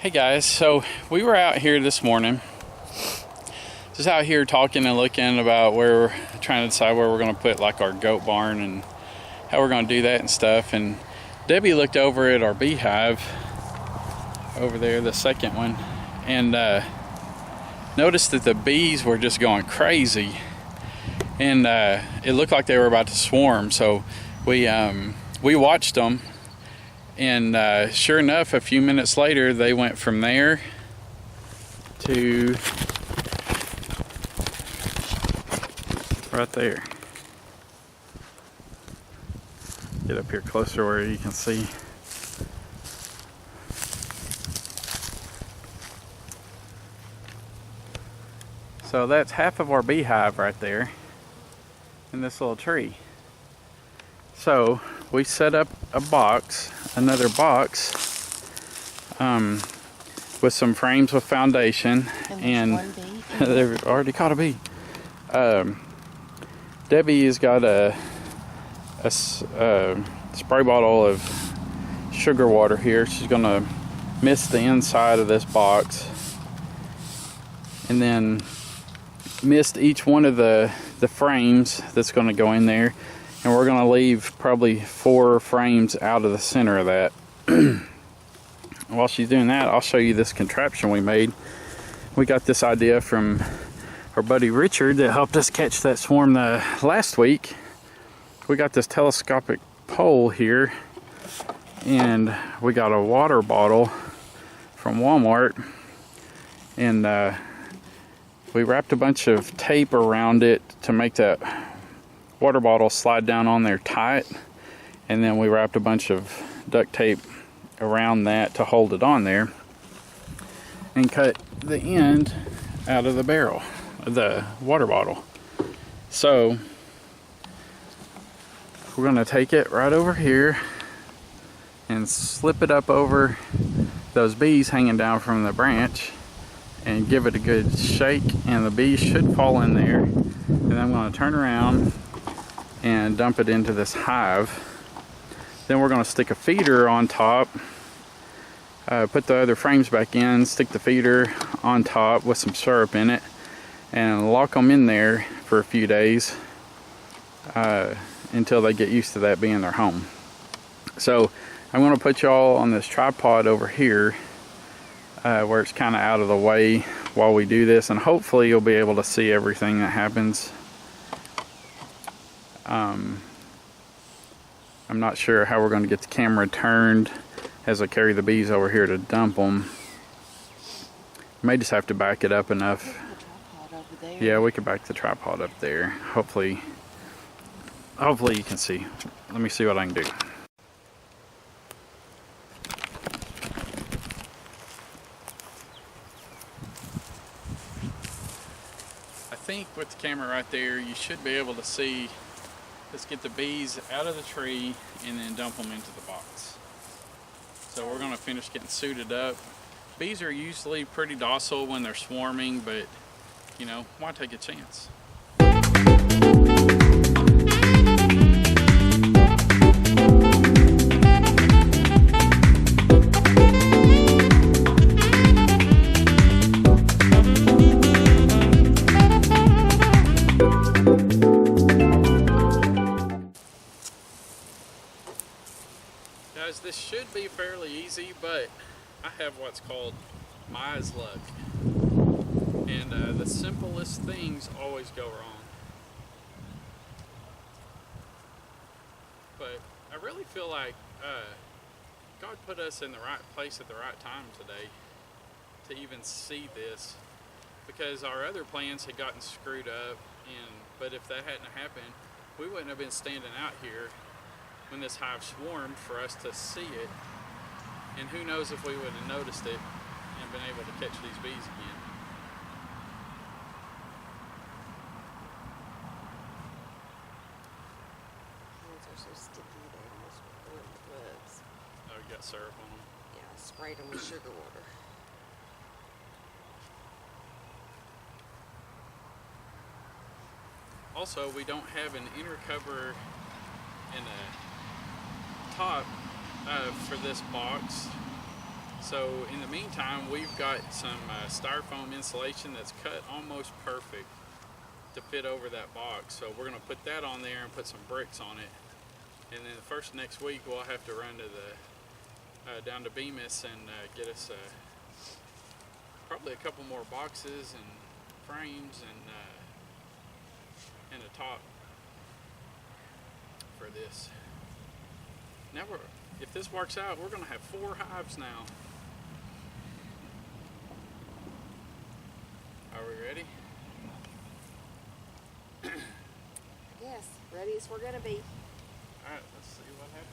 Hey guys, so we were out here this morning, just out here talking and looking about where we're trying to decide where we're going to put like our goat barn and how we're going to do that and stuff. And Debbie looked over at our beehive over there, the second one, and noticed that the bees were just going crazy, and it looked like they were about to swarm. So we watched them. And sure enough, a few minutes later, they went from there to right there. Get up here closer where you can see. So that's half of our beehive right there in this little tree. So we set up a box, another box, with some frames with foundation, and they've already caught a bee. Debbie has got a spray bottle of sugar water here. She's gonna mist the inside of this box, and then mist each one of the frames that's gonna go in there. And we're going to leave probably 4 frames out of the center of that. While she's doing that, I'll show you this contraption we made. We got this idea from our buddy Richard that helped us catch that swarm last week. We got this telescopic pole here, and we got a water bottle from Walmart, and we wrapped a bunch of tape around it to make that water bottle slide down on there tight, and then we wrapped a bunch of duct tape around that to hold it on there, and cut the end out of the barrel of the water bottle. So we're going to take it right over here and slip it up over those bees hanging down from the branch and give it a good shake, and the bees should fall in there. And I'm going to turn around and dump it into this hive. Then we're going to stick a feeder on top, put the other frames back in, stick the feeder on top with some syrup in it, and lock them in there for a few days until they get used to that being their home. So I'm going to put y'all on this tripod over here where it's kind of out of the way while we do this, and hopefully you'll be able to see everything that happens. I'm not sure how we're going to get the camera turned as I carry the bees over here to dump them. May just have to back it up enough. Yeah, we could back the tripod up there. Hopefully you can see. Let me see what I can do. I think with the camera right there, you should be able to see. Let's get the bees out of the tree and then dump them into the box. So we're going to finish getting suited up. Bees are usually pretty docile when they're swarming, but you know, why take a chance? Guys, this should be fairly easy, but I have what's called Maya's luck, and the simplest things always go wrong. But I really feel like God put us in the right place at the right time today to even see this, because our other plans had gotten screwed up, but if that hadn't happened, we wouldn't have been standing out here when this hive swarmed for us to see it, and who knows if we would have noticed it and been able to catch these bees again. These are so sticky they almost ruin the gloves. Oh, you got syrup on them? Yeah, I sprayed them with sugar water. Also, we don't have an inner cover in the top for this box, So in the meantime, we've got some styrofoam insulation that's cut almost perfect to fit over that box. So we're gonna put that on there and put some bricks on it. And then the next week we'll have to run to the down to Bemis and get us probably a couple more boxes and frames and a top for this. Now if this works out, we're gonna have 4 hives now. Are we ready? Yes, ready as we're gonna be. Alright, let's see what happens.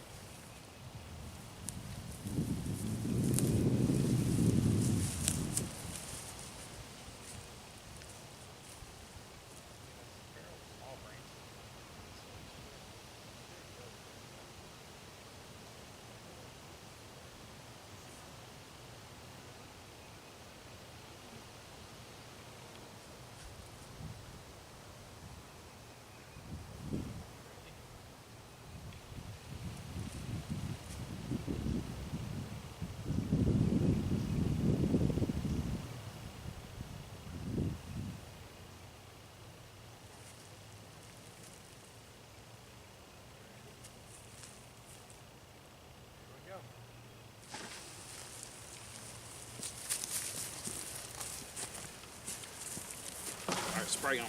Alright, spray on.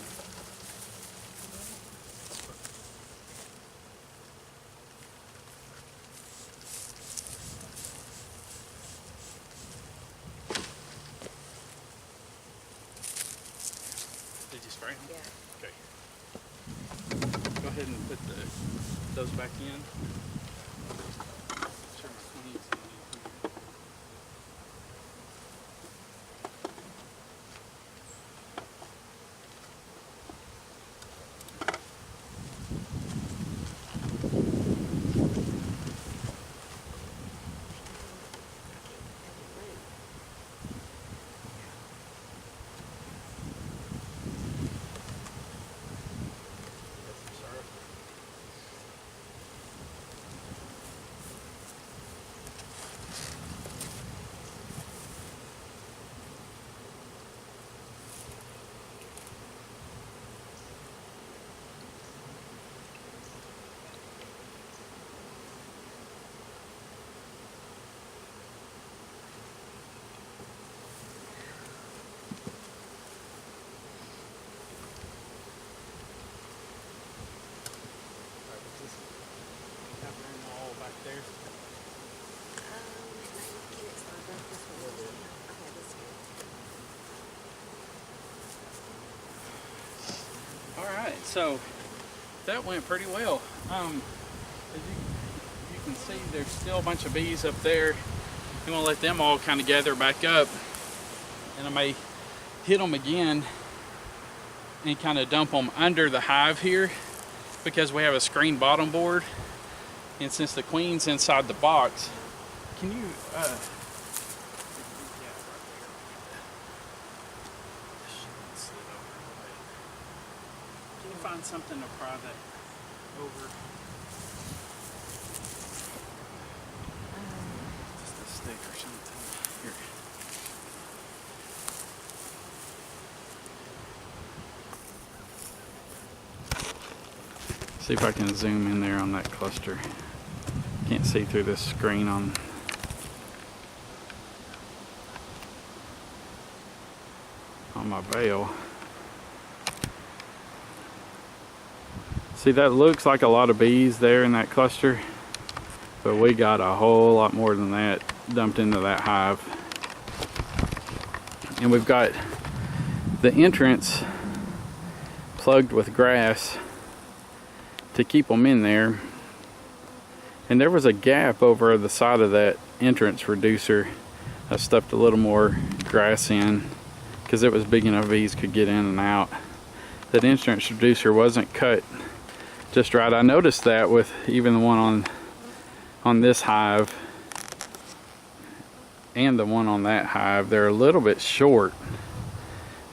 Did you spray them? Yeah. Okay. Go ahead and put those back in. Sure my clean's in here. There. It's not about this one. Okay, this is good. All right, so that went pretty well. As you can see, there's still a bunch of bees up there. I'm gonna let them all kind of gather back up, and I may hit them again and kind of dump them under the hive here because we have a screen bottom board. And since the queen's inside the box, can you, can you find something to pry that over? Just a stick or something. Here. See if I can zoom in there on that cluster. Can't see through this screen on my veil. See, that looks like a lot of bees there in that cluster, but we got a whole lot more than that dumped into that hive. And we've got the entrance plugged with grass to keep them in there. And there was a gap over the side of that entrance reducer. I stuffed a little more grass in because it was big enough bees could get in and out. That entrance reducer wasn't cut just right. I noticed that with even the one on this hive and the one on that hive. They're a little bit short,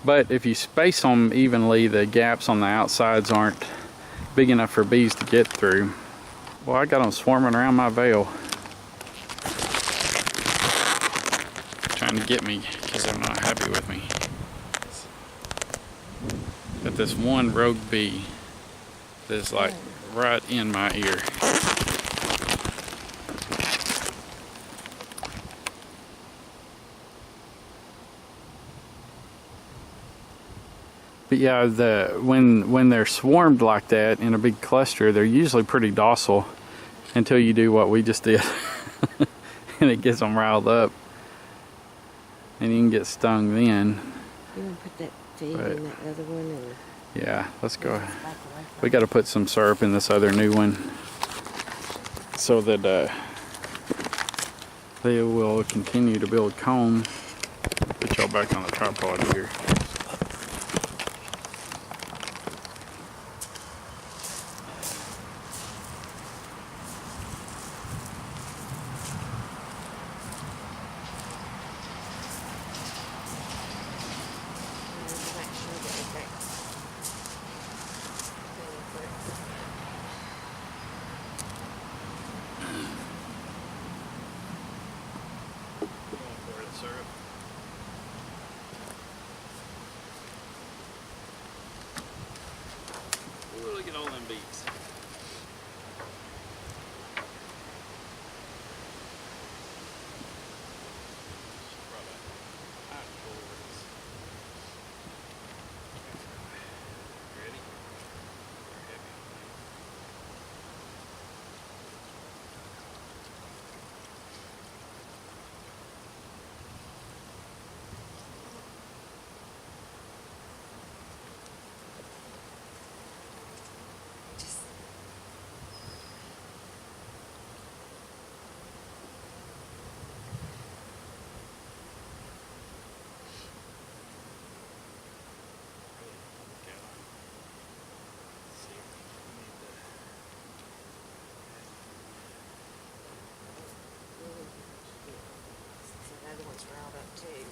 but if you space them evenly, the gaps on the outsides aren't big enough for bees to get through. Well, I got them swarming around my veil. trying to get me because they're not happy with me. Got this one rogue bee that's like right in my ear. But yeah, when they're swarmed like that in a big cluster, they're usually pretty docile until you do what we just did. And it gets them riled up. And you can get stung then. You want to put that feed Right. in that other one? And Yeah, let's go. back away from We got to put some syrup in this other new one so that they will continue to build comb. Put y'all back on the tripod here. Ooh, look at all them bees. Ready? So the other one's riled up too.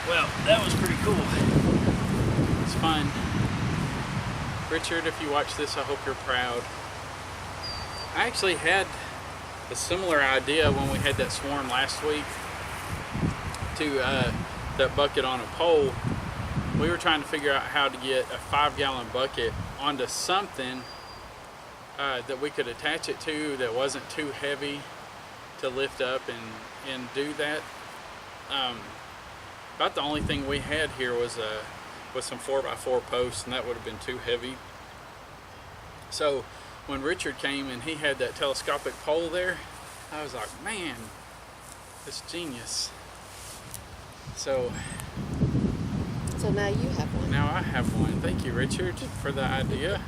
Well, that was pretty cool. It's fun. Richard, if you watch this, I hope you're proud. I actually had a similar idea when we had that swarm last week to that bucket on a pole. We were trying to figure out how to get a 5-gallon bucket onto something that we could attach it to that wasn't too heavy to lift up and do that. About the only thing we had here was some 4x4 posts, and that would have been too heavy. So when Richard came and he had that telescopic pole there, I was like, man, it's genius. So now you have one. now I have one. Thank you, Richard, for the idea.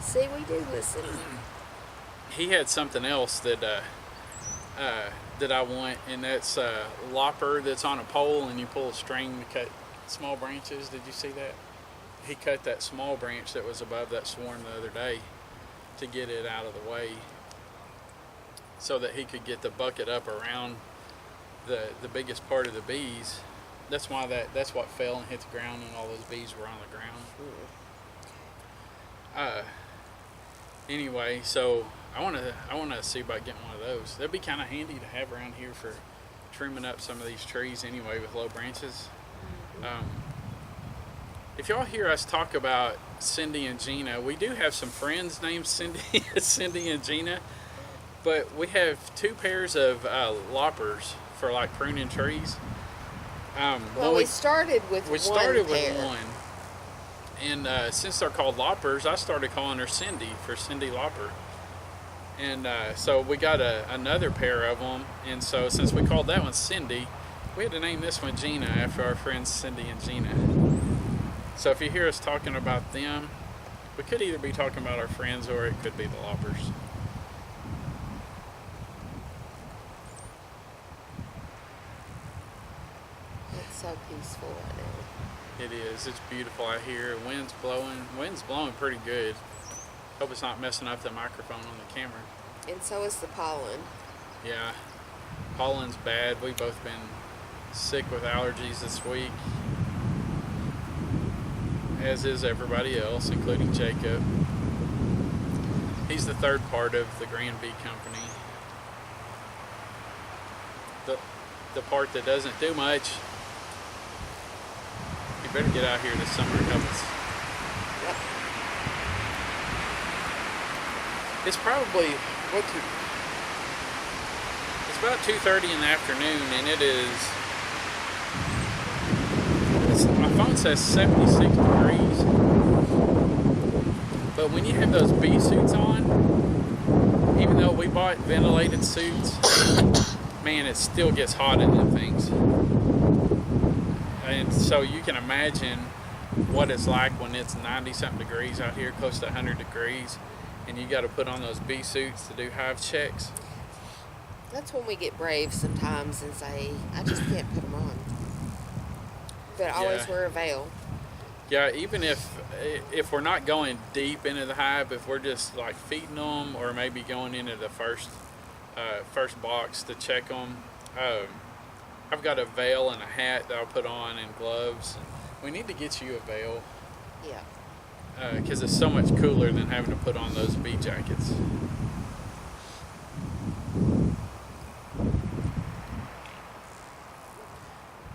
See, we do listen. He had something else that that I want, and that's a lopper that's on a pole, and you pull a string to cut small branches. Did you see that? He cut that small branch that was above that swarm the other day to get it out of the way, so that he could get the bucket up around the biggest part of the bees. That's why that's what fell and hit the ground, and all those bees were on the ground. Anyway, so I want to see about getting one of those. That'd be kind of handy to have around here for trimming up some of these trees anyway with low branches. If y'all hear us talk about Cindy and Gina, we do have some friends named Cindy and Gina, but we have 2 pairs of loppers for like pruning trees. Well, we started with We one started pair. with one. And since they're called loppers, I started calling her Cindy for Cindy Lopper. And so we got another pair of them. And so since we called that one Cindy, we had to name this one Gina after our friends Cindy and Gina. So if you hear us talking about them, we could either be talking about our friends or it could be the loppers. It's so peaceful right now. It is. It's beautiful out here. Wind's blowing. Wind's blowing pretty good. Hope it's not messing up the microphone on the camera. And so is the pollen. Yeah. Pollen's bad. We've both been sick with allergies this week. As is everybody else, including Jacob. He's the third part of the Grand V company. The part that doesn't do much. You better get out here this summer and help us. Yep. It's probably it's about 2:30 in the afternoon, and my phone says 76 degrees. But when you have those bee suits on, even though we bought ventilated suits, man, it still gets hot in them things. And so you can imagine what it's like when it's 90 something degrees out here, close to 100 degrees, and you got to put on those bee suits to do hive checks. That's when we get brave sometimes and say, I just can't put them on. But always Yeah. wear a veil. Yeah, even if we're not going deep into the hive, if we're just like feeding them or maybe going into the first box to check them, I've got a veil and a hat that I'll put on and gloves. We need to get you a veil Yeah. because it's so much cooler than having to put on those bee jackets.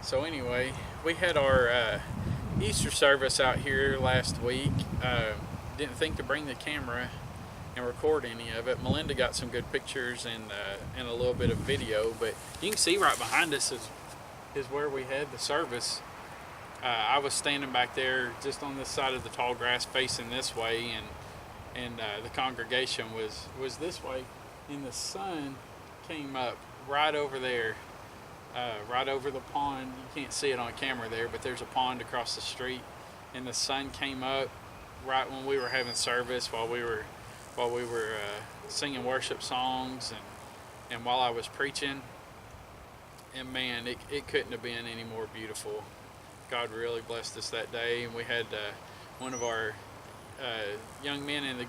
So anyway, we had our Easter service out here last week. Didn't think to bring the camera and record any of it. Melinda got some good pictures and a little bit of video, but you can see right behind us is where we had the service. I was standing back there just on this side of the tall grass facing this way, and the congregation was this way, and the sun came up right over there. Right over the pond. You can't see it on camera there, but there's a pond across the street, and the sun came up right when we were having service, while we were singing worship songs and while I was preaching. And man, it couldn't have been any more beautiful. God really blessed us that day, and we had one of our young men in the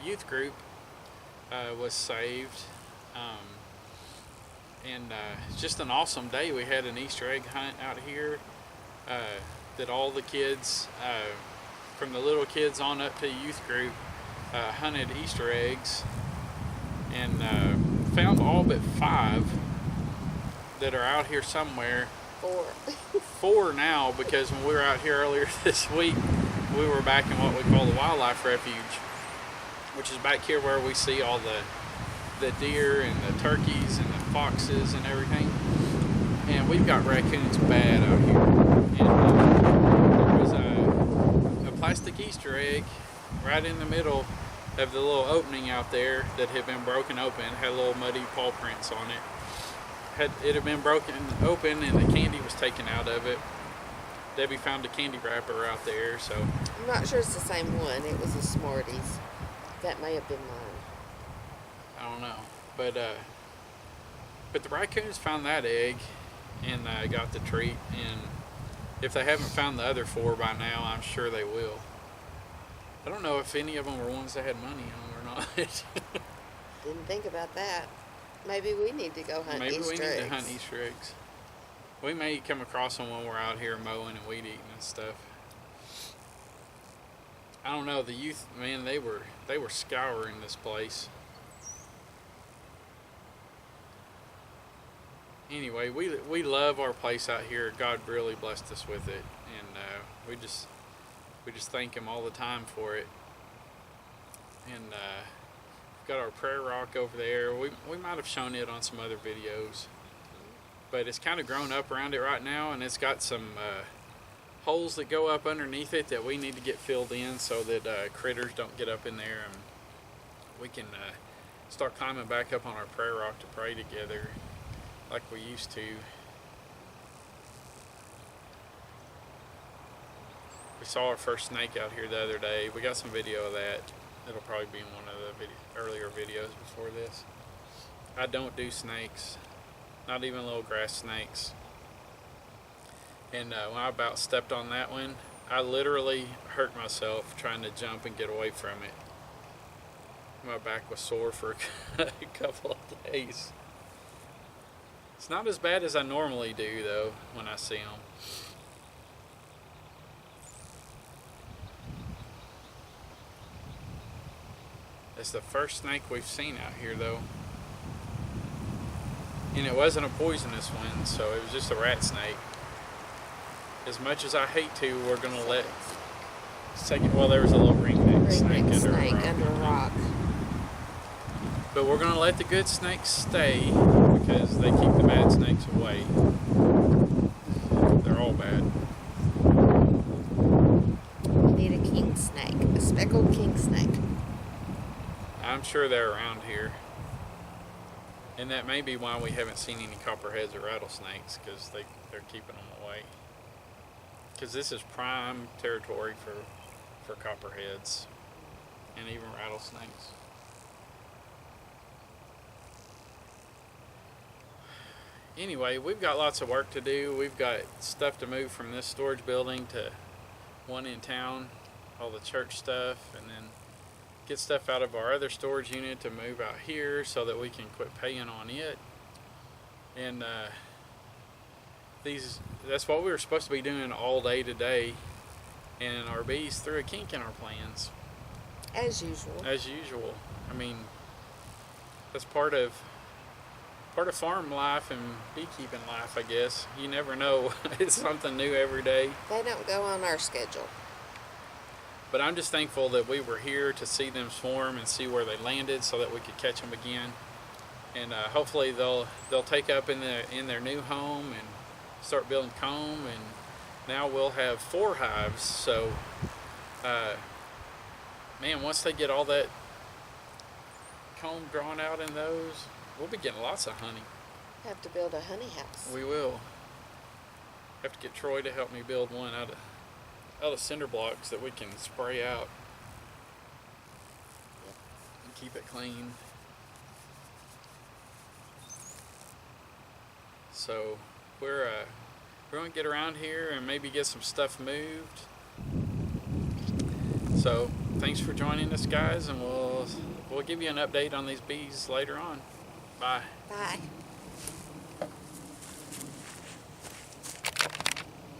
youth group was saved. And it's just an awesome day. We had an Easter egg hunt out here that all the kids, from the little kids on up to youth group, hunted Easter eggs, and found all but 5 that are out here somewhere. 4. 4 now, because when we were out here earlier this week, we were back in what we call the wildlife refuge, which is back here where we see all the deer and the turkeys and the foxes and everything. And we've got raccoons bad out here. And there was a plastic Easter egg right in the middle of the little opening out there that had been broken open. It had little muddy paw prints on it. It had been broken open and the candy was taken out of it. Debbie found a candy wrapper out there, so I'm not sure it's the same one. It was a Smarties. That may have been mine. I don't know, but the raccoons found that egg and got the treat. And if they haven't found the other 4 by now, I'm sure they will. I don't know if any of them were ones that had money on or not. Didn't think about that. Maybe we need to go hunt Maybe Easter we need eggs. to hunt Easter eggs. We may come across them when we're out here mowing and weed eating and stuff. I don't know. The youth, man, they were scouring this place. Anyway, we love our place out here. God really blessed us with it, and we just thank Him all the time for it. And we've got our prayer rock over there. We might have shown it on some other videos, but it's kind of grown up around it right now, and it's got some holes that go up underneath it that we need to get filled in so that critters don't get up in there, and we can start climbing back up on our prayer rock to pray together like we used to. We saw our first snake out here the other day. We got some video of that. It'll probably be in one of the earlier videos before this. I don't do snakes, not even little grass snakes. And when I about stepped on that one, I literally hurt myself trying to jump and get away from it. My back was sore for a couple of days. It's not as bad as I normally do, though, when I see them. It's the first snake we've seen out here, though. And it wasn't a poisonous one, so it was just a rat snake. As much as I hate to, we're going to let... Well, there was a little ringneck snake under a rock. But we're going to let the good snakes stay because they keep the bad snakes away. They're all bad. We need a king snake, a speckled king snake. I'm sure they're around here. And that may be why we haven't seen any copperheads or rattlesnakes, because they're keeping them away. Because this is prime territory for copperheads and even rattlesnakes. Anyway, we've got lots of work to do. We've got stuff to move from this storage building to one in town, all the church stuff, and then get stuff out of our other storage unit to move out here so that we can quit paying on it. And that's what we were supposed to be doing all day today, and our bees threw a kink in our plans. As usual. As usual. I mean, that's part of farm life and beekeeping life, I guess. You never know. It's something new every day. They don't go on our schedule. But I'm just thankful that we were here to see them swarm and see where they landed so that we could catch them again. And hopefully they'll take up in their new home and start building comb. And now we'll have 4 hives. So, man, once they get all that comb drawn out in those, we'll be getting lots of honey. Have to build a honey house. We will. Have to get Troy to help me build one out of cinder blocks that we can spray out and keep it clean. So we're going to get around here and maybe get some stuff moved. So thanks for joining us, guys, and we'll give you an update on these bees later on. Bye. Bye.